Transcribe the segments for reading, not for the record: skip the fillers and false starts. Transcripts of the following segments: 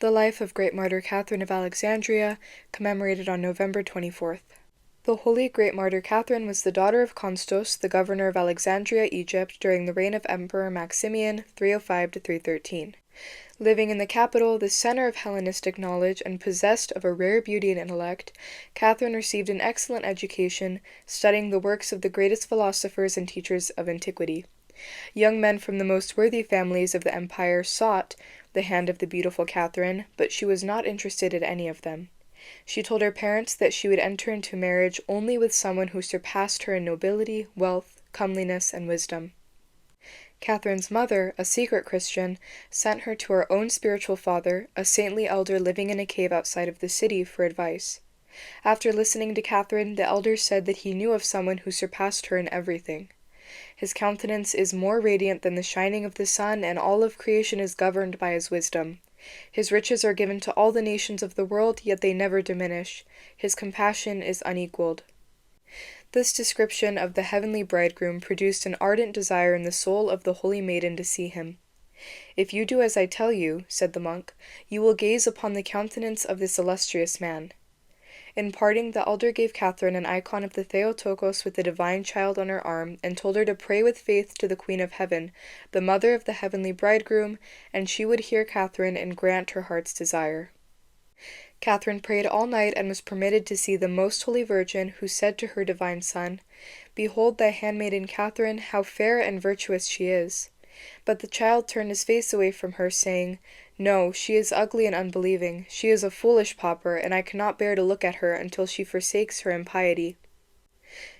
The life of great martyr Katherine of Alexandria, commemorated on November 24th. The holy great martyr Katherine was the daughter of Constos, the governor of Alexandria, Egypt, during the reign of Emperor Maximian, 305 to 313. Living in the capital, the center of Hellenistic knowledge, and possessed of a rare beauty and intellect, Katherine received an excellent education, studying the works of the greatest philosophers and teachers of antiquity. Young men from the most worthy families of the empire sought the hand of the beautiful Katherine, but she was not interested in any of them. She told her parents that she would enter into marriage only with someone who surpassed her in nobility, wealth, comeliness, and wisdom. Katherine's mother, a secret Christian, sent her to her own spiritual father, a saintly elder living in a cave outside of the city, for advice. After listening to Katherine, the elder said that he knew of someone who surpassed her in everything. His countenance is more radiant than the shining of the sun, and all of creation is governed by his wisdom. His riches are given to all the nations of the world, yet they never diminish. His compassion is unequaled. This description of the heavenly bridegroom produced an ardent desire in the soul of the holy maiden to see him. "If you do as I tell you," said the monk, "you will gaze upon the countenance of this illustrious man." In parting, the elder gave Katherine an icon of the Theotokos with the divine child on her arm, and told her to pray with faith to the Queen of Heaven, the mother of the heavenly bridegroom, and she would hear Katherine and grant her heart's desire. Katherine prayed all night and was permitted to see the Most Holy Virgin, who said to her divine Son, "Behold thy handmaiden Katherine, how fair and virtuous she is." But the child turned his face away from her, saying, "No, she is ugly and unbelieving. She is a foolish pauper, and I cannot bear to look at her until she forsakes her impiety."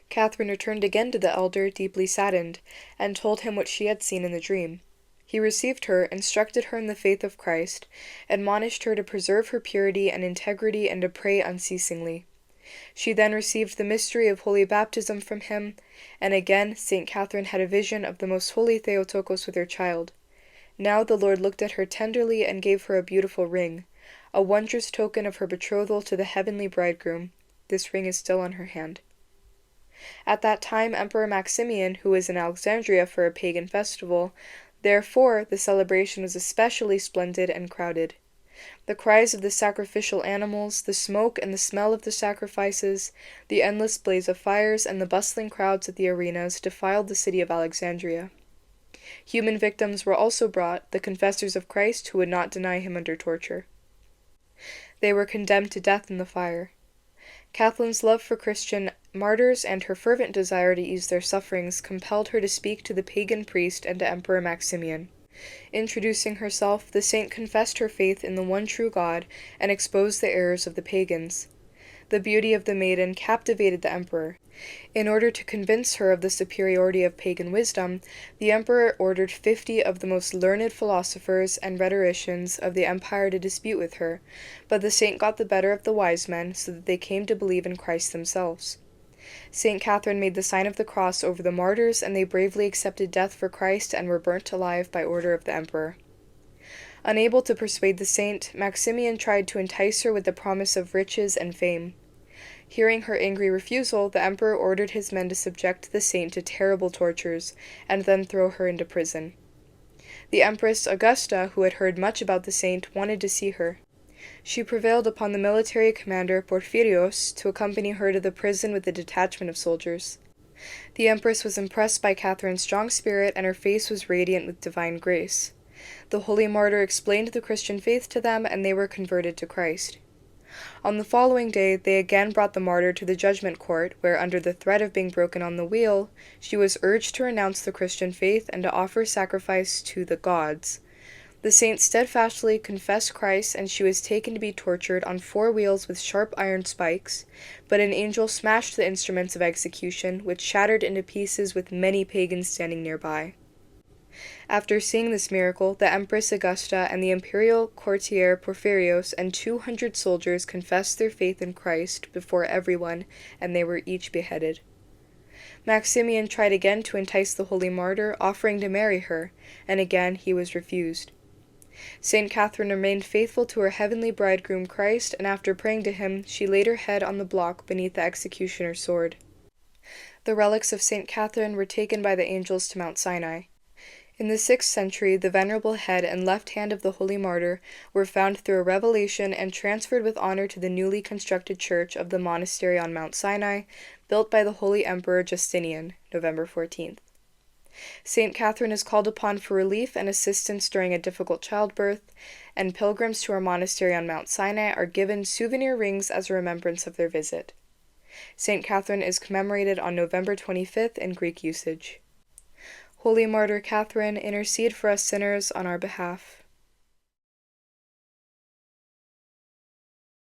Katherine returned again to the elder, deeply saddened, and told him what she had seen in the dream. He received her, instructed her in the faith of Christ, admonished her to preserve her purity and integrity and to pray unceasingly. She then received the mystery of holy baptism from him, and again St. Katherine had a vision of the most holy Theotokos with her child. Now the Lord looked at her tenderly and gave her a beautiful ring, a wondrous token of her betrothal to the heavenly bridegroom. This ring is still on her hand. At that time Emperor Maximian, who was in Alexandria for a pagan festival, therefore the celebration was especially splendid and crowded. The cries of the sacrificial animals, the smoke and the smell of the sacrifices, the endless blaze of fires, and the bustling crowds at the arenas defiled the city of Alexandria. Human victims were also brought, the confessors of Christ who would not deny him under torture. They were condemned to death in the fire. Katherine's love for Christian martyrs and her fervent desire to ease their sufferings compelled her to speak to the pagan priest and to Emperor Maximian. Introducing herself, the saint confessed her faith in the one true God and exposed the errors of the pagans. The beauty of the maiden captivated the emperor. In order to convince her of the superiority of pagan wisdom, the emperor ordered 50 of the most learned philosophers and rhetoricians of the empire to dispute with her, but the saint got the better of the wise men, so that they came to believe in Christ themselves. St. Katherine made the sign of the cross over the martyrs, and they bravely accepted death for Christ and were burnt alive by order of the emperor. Unable to persuade the saint, Maximian tried to entice her with the promise of riches and fame. Hearing her angry refusal, the emperor ordered his men to subject the saint to terrible tortures, and then throw her into prison. The Empress Augusta, who had heard much about the saint, wanted to see her. She prevailed upon the military commander Porphyrios to accompany her to the prison with a detachment of soldiers. The empress was impressed by Katherine's strong spirit, and her face was radiant with divine grace. The holy martyr explained the Christian faith to them, and they were converted to Christ. On the following day, they again brought the martyr to the judgment court, where, under the threat of being broken on the wheel, she was urged to renounce the Christian faith and to offer sacrifice to the gods. The saint steadfastly confessed Christ, and she was taken to be tortured on 4 wheels with sharp iron spikes, but an angel smashed the instruments of execution, which shattered into pieces with many pagans standing nearby. After seeing this miracle, the Empress Augusta and the imperial courtier Porphyrios and 200 soldiers confessed their faith in Christ before everyone, and they were each beheaded. Maximian tried again to entice the holy martyr, offering to marry her, and again he was refused. St. Katherine remained faithful to her heavenly bridegroom Christ, and after praying to him, she laid her head on the block beneath the executioner's sword. The relics of St. Katherine were taken by the angels to Mount Sinai. In the 6th century, the venerable head and left hand of the holy martyr were found through a revelation and transferred with honor to the newly constructed church of the monastery on Mount Sinai, built by the Holy Emperor Justinian, November 14th. Saint Katherine is called upon for relief and assistance during a difficult childbirth, and pilgrims to our monastery on Mount Sinai are given souvenir rings as a remembrance of their visit. Saint Katherine is commemorated on November 25th in Greek usage. Holy Martyr Katherine, intercede for us sinners on our behalf.